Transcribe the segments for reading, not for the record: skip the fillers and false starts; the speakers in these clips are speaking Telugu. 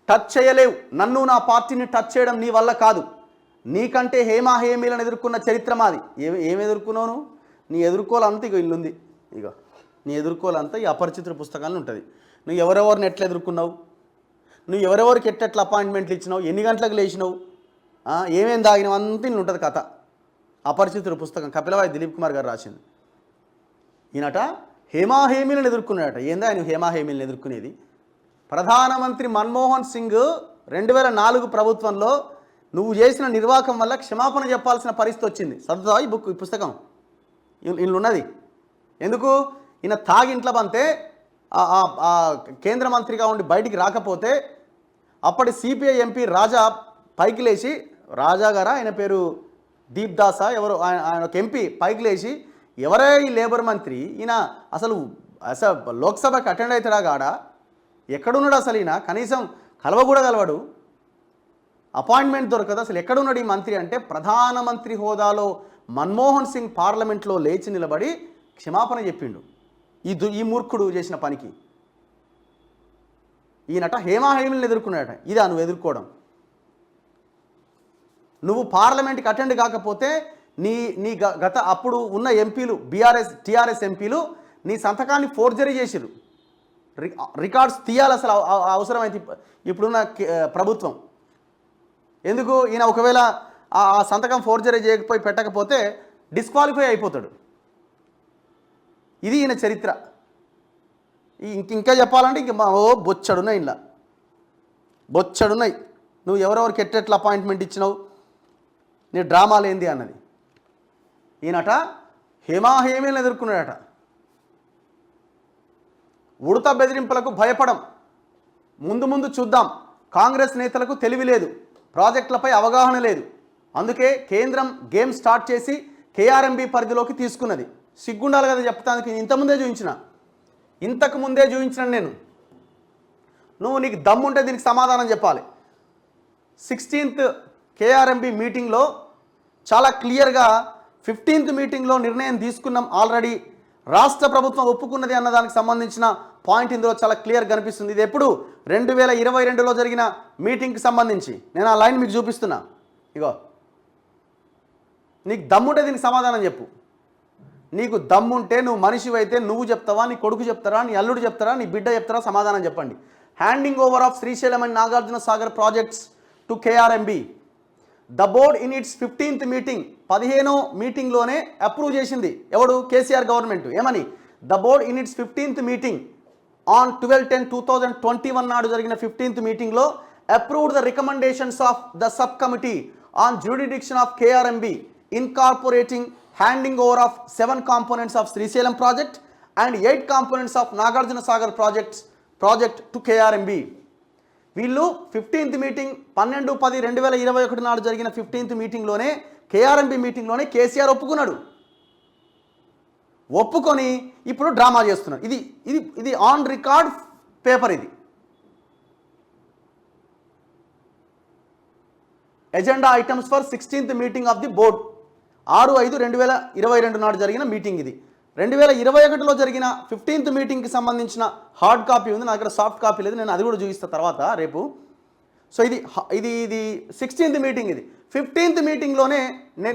టచ్ చేయలేవు. నన్ను నా పార్టీని టచ్ చేయడం నీ వల్ల కాదు. నీకంటే హేమీలను ఎదుర్కొన్న చరిత్ర మాది. ఏమి ఎదుర్కొన్నావు? నీ ఎదుర్కోవాలంతా ఇక ఇల్లుంది. ఇక నీ ఎదుర్కోవాలంతా ఈ అపరిచితుల పుస్తకాలు ఉంటుంది. నువ్వు ఎవరెవరిని ఎట్లా ఎదుర్కొన్నావు, నువ్వు ఎవరెవరికి ఎట్లా అపాయింట్మెంట్లు ఇచ్చినావు, ఎన్ని గంటలకు లేచినావు, ఏమేం తాగినావు, అంతా ఇల్లు ఉంటుంది కథ. అపరిచితుల పుస్తకం కపిలవాయి దిలీప్ కుమార్ గారు రాసింది. ఈయనట హేమీలను ఎదుర్కొన్నాడట. ఏందా ఆయన హేమీలను ఎదుర్కొనేది? ప్రధానమంత్రి మన్మోహన్ సింగ్ 2004 ప్రభుత్వంలో నువ్వు చేసిన నిర్వాహకం వల్ల క్షమాపణ చెప్పాల్సిన పరిస్థితి వచ్చింది. చదువుతా ఈ పుస్తకం ఇల్లు ఉన్నది. ఎందుకు? ఈయన తాగి ఇంట్లో బంతే కేంద్ర మంత్రిగా ఉండి బయటికి రాకపోతే అప్పటి సిపిఐ ఎంపీ రాజా పైకి లేచి, రాజా గారా ఆయన పేరు దీప్ దాసా ఎవరు, ఆయన ఒక ఎంపీ పైకి లేచి, ఎవరే ఈ లేబర్ మంత్రి, ఈయన అసలు లోక్సభకి అటెండ్ అవుతాడా గాడా, ఎక్కడున్నాడు అసలు ఈయన, కనీసం కలవకూడా కలవడు, అపాయింట్మెంట్ దొరకదు, అసలు ఎక్కడున్నాడు ఈ మంత్రి అంటే ప్రధానమంత్రి హోదాలో మన్మోహన్ సింగ్ పార్లమెంట్లో లేచి నిలబడి క్షమాపణ చెప్పిండు ఈ మూర్ఖుడు చేసిన పనికి. ఈయనట హేమీలను ఎదుర్కొన్నాడట. ఇదా నువ్వు ఎదుర్కోవడం? నువ్వు పార్లమెంట్కి అటెండ్ కాకపోతే నీ గత అప్పుడు ఉన్న ఎంపీలు టీఆర్ఎస్ ఎంపీలు నీ సంతకాన్ని ఫోర్జరీ చేసిరు. రికార్డ్స్ తీయాలి అసలు అవసరమైతే ఇప్పుడున్న ప్రభుత్వం. ఎందుకు? ఈయన ఒకవేళ ఆ సంతకం ఫోర్జరీ చేయకపోయి పెట్టకపోతే డిస్క్వాలిఫై అయిపోతాడు. ఇది ఈయన చరిత్ర. ఇంకా చెప్పాలంటే ఇంక బొచ్చడున్నాయి, ఇలా బొచ్చడున్నాయి. నువ్వు ఎవరెవరికి ఎట్లా అపాయింట్మెంట్ ఇచ్చినావు, నీ డ్రామాలు ఏంది అన్నది. ఈయనట హేమీలను ఎదుర్కొన్నాడట. ఉడత బెదిరింపులకు భయపడం, ముందు చూద్దాం. కాంగ్రెస్ నేతలకు తెలివి లేదు, ప్రాజెక్టులపై అవగాహన లేదు, అందుకే కేంద్రం గేమ్ స్టార్ట్ చేసి కేఆర్ఎంబి పరిధిలోకి తీసుకున్నది. సిగ్గుండాలి కదా చెప్తానికి. ఇంతకు ముందే చూపించిన నేను. నీకు దమ్ముంటే దీనికి సమాధానం చెప్పాలి. 16th కేఆర్ఎంబి మీటింగ్లో చాలా క్లియర్గా 15th మీటింగ్లో నిర్ణయం తీసుకున్నాం ఆల్రెడీ, రాష్ట్ర ప్రభుత్వం ఒప్పుకున్నది అన్న దానికి సంబంధించిన పాయింట్ ఇందులో చాలా క్లియర్ కనిపిస్తుంది. ఇది ఎప్పుడు 2022లో జరిగిన మీటింగ్కి సంబంధించి. నేను ఆ లైన్ మీకు చూపిస్తున్నా. ఇగో, నీకు దమ్ముంటే దీనికి సమాధానం చెప్పు. నీకు దమ్ముంటే నువ్వు మనిషివైతే నువ్వు చెప్తావా, నీ కొడుకు చెప్తారా, నీ అల్లుడు చెప్తారా, నీ బిడ్డ చెప్తారా? సమాధానం చెప్పండి. Handing over of Srisailam and Nagarjuna Sagar projects to KRMB. The board in it's 15th meeting, 15వ మీటింగ్లోనే అప్రూవ్ చేసింది. ఎవడు? కేసీఆర్ గవర్నమెంట్. ఏమని? The board in it's 15th meeting on 12/10/2021 నాడు జరిగిన 15th మీటింగ్లో approved the recommendations of the sub committee on jurisdiction of KRMB incorporating handing over of 7 components of Srisailam project and 8 components of Nagarjuna Sagar project to KRMB. వీళ్ళు 15th మీటింగ్ 12/10/2021 నాడు జరిగిన 15th మీటింగ్లోనే కేఆర్ఎంబి మీటింగ్లోనే కేసీఆర్ ఒప్పుకున్నాడు. ఒప్పుకొని ఇప్పుడు డ్రామా చేస్తున్నారు. ఇది ఆన్ రికార్డ్ పేపర్. ఇది agenda items for 16th meeting of the board 6/5/2022 నాడు జరిగిన మీటింగ్. ఇది 2021లో జరిగిన 15th మీటింగ్కి సంబంధించిన హార్డ్ కాపీ ఉంది నా దగ్గర, సాఫ్ట్ కాపీ లేదు. నేను అది కూడా చూపిస్తాను తర్వాత రేపు. సో ఇది 16th మీటింగ్. ఇది 15th మీటింగ్లోనే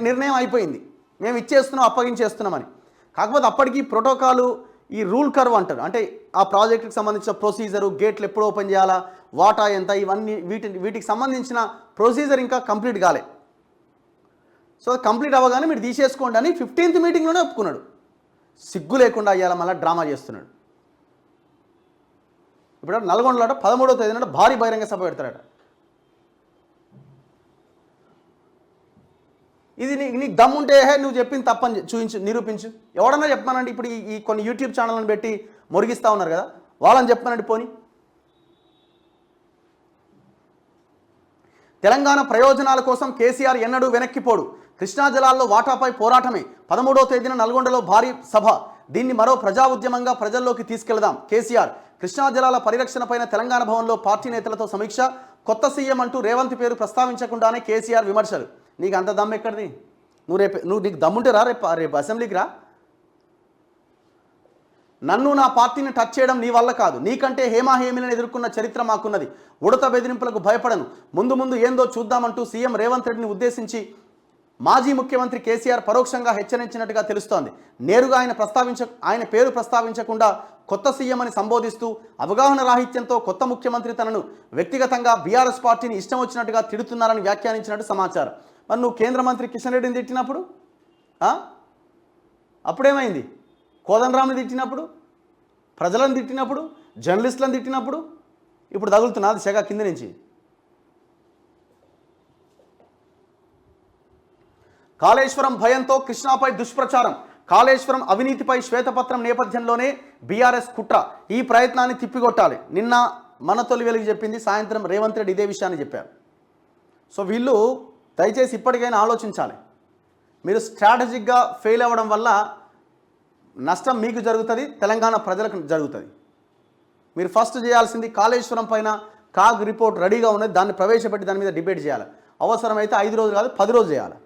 నిర్ణయం అయిపోయింది, మేము ఇచ్చేస్తున్నాం, అప్పగించేస్తున్నామని. కాకపోతే అప్పటికి ప్రోటోకాలు, ఈ రూల్ కర్వ్ అంటారు, అంటే ఆ ప్రాజెక్టుకి సంబంధించిన ప్రొసీజరు, గేట్లు ఎప్పుడు ఓపెన్ చేయాలా, వాటా ఎంత, ఇవన్నీ వీటికి సంబంధించిన ప్రొసీజర్ ఇంకా కంప్లీట్ కాలే. సో కంప్లీట్ అవ్వగానే మీరు తీసేసుకోండి అని 15th మీటింగ్లోనే ఒప్పుకున్నాడు. సిగ్గు లేకుండా అయ్యాల మళ్ళీ డ్రామా చేస్తున్నాడు. ఇప్పుడు నల్గొండలో 13వ తేదీన భారీ బహిరంగ సభ పెడతాడట. ఇది నీకు దమ్ముంటే నువ్వు చెప్పింది తప్పని నిరూపించు. ఎవడన్నా చెప్పానండి. ఇప్పుడు ఈ కొన్ని యూట్యూబ్ ఛానళ్ళని పెట్టి మొరిగిస్తూ ఉన్నారు కదా, వాళ్ళని చెప్పానండి. పోని తెలంగాణ ప్రయోజనాల కోసం కేసీఆర్ ఎన్నడూ వెనక్కిపోడు. కృష్ణా జలాల్లో వాటాపై పోరాటమే. 13వ తేదీన నల్గొండలో భారీ సభ. దీన్ని మరో ప్రజా ఉద్యమంగా ప్రజల్లోకి తీసుకెళ్దాం. కేసీఆర్ కృష్ణా జలాల పరిరక్షణపైన తెలంగాణ భవన్లో పార్టీ నేతలతో సమీక్ష. కొత్త సీఎం అంటూ రేవంత్ పేరు ప్రస్తావించకుండానే కేసీఆర్ విమర్శలు. నీకు అంత దమ్ము ఎక్కడిది? నీకు దమ్ముంటే రేపు అసెంబ్లీకి రా. నన్ను నా పార్టీని టచ్ చేయడం నీ వల్ల కాదు. నీకంటే హేమాహేమిలను ఎదుర్కొన్న చరిత్ర మాకున్నది. ఉడత బెదిరింపులకు భయపడను. ముందు ముందు ఏందో చూద్దామంటూ సీఎం రేవంత్ రెడ్డిని ఉద్దేశించి మాజీ ముఖ్యమంత్రి కేసీఆర్ పరోక్షంగా హెచ్చరించినట్టుగా తెలుస్తోంది. నేరుగా ఆయన పేరు ప్రస్తావించకుండా కొత్త సీఎం అని సంబోధిస్తూ అవగాహన రాహిత్యంతో కొత్త ముఖ్యమంత్రి తనను వ్యక్తిగతంగా బీఆర్ఎస్ పార్టీని ఇష్టం వచ్చినట్టుగా తిడుతున్నారని వ్యాఖ్యానించినట్టు సమాచారం. మరి నువ్వు కేంద్ర మంత్రి కిషన్ రెడ్డిని తిట్టినప్పుడు అప్పుడేమైంది? కోదండరాంని తిట్టినప్పుడు, ప్రజలను తిట్టినప్పుడు, జర్నలిస్టులను తిట్టినప్పుడు ఇప్పుడు తగులుతున్నది సెగ కింద నుంచి. కాళేశ్వరం భయంతో కృష్ణాపై దుష్ప్రచారం. కాళేశ్వరం అవినీతిపై శ్వేతపత్రం నేపథ్యంలోనే బీఆర్ఎస్ కుట్ర. ఈ ప్రయత్నాన్ని తిప్పికొట్టాలి. నిన్న మన తొలి వెలుగు చెప్పింది, సాయంత్రం రేవంత్ రెడ్డి ఇదే విషయాన్ని చెప్పారు. సో వీళ్ళు దయచేసి ఇప్పటికైనా ఆలోచించాలి. మీరు స్ట్రాటజిక్గా ఫెయిల్ అవ్వడం వల్ల నష్టం మీకు జరుగుతుంది, తెలంగాణ ప్రజలకు జరుగుతుంది. మీరు ఫస్ట్ చేయాల్సింది కాళేశ్వరం పైన కాగ్ రిపోర్ట్ రెడీగా ఉన్నది, దాన్ని ప్రవేశపెట్టి దాని మీద డిబేట్ చేయాలి. అవసరమైతే 5 రోజులు కాదు 10 రోజులు చేయాలి.